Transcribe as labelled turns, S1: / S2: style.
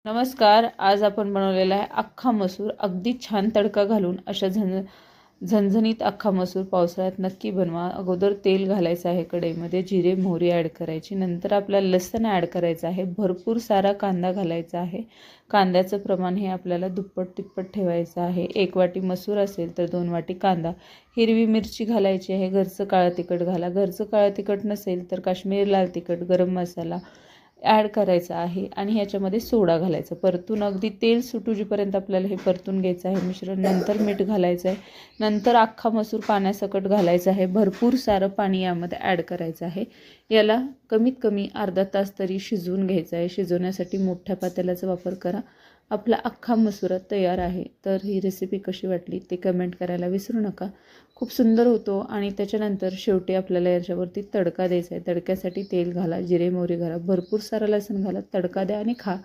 S1: नमस्कार. आज आपण बनवलेला आहे अख्खा मसूर. अगदी छान तडका घालून अशा झणझणीत अख्खा मसूर पावसाळ्यात नक्की बनवा. अगोदर तेल घालायचं आहे कढईमध्ये, जिरे मोहरी ॲड करायची, नंतर आपल्याला लसूण ॲड करायचं आहे, भरपूर सारा कांदा घालायचा आहे. कांद्याचं प्रमाण हे आपल्याला दुप्पट तिप्पट ठेवायचं आहे. 1 वाटी मसूर असेल तर 2 वाटी कांदा. हिरवी मिरची घालायची आहे. घरचं काळं तिखट घाला. घरचं काळं तिखट नसेल तर काश्मीरी लाल तिखट, गरम मसाला ॲड करायचा आहे आणि ह्याच्यामध्ये सोडा घालायचा. परतून अगदी तेल सुटूजीपर्यंत आपल्याला हे परतून घ्यायचं आहे मिश्रण. नंतर मीठ घालायचं आहे. नंतर अख्खा मसूर पाण्यासकट घालायचा आहे. भरपूर सारं पाणी यामध्ये ॲड करायचं आहे. याला कमीत कमी अर्धा तास तरी शिजवून घ्यायचं आहे. शिजवण्यासाठी मोठ्या पातेल्याचा वापर करा. आपला अख्खा मसूर तयार आहे. तर ही रेसिपी कशी वाटली ते कमेंट करायला विसरू नका. खूप सुंदर होतो. आणि त्याच्यानंतर शेवटी आपल्याला याच्यावरती तडका द्यायचा आहे. तडक्यासाठी तेल घाला, जिरे मोहरी घाला, भरपूर सारा लसूण घाला, तडका द्या आणि खा.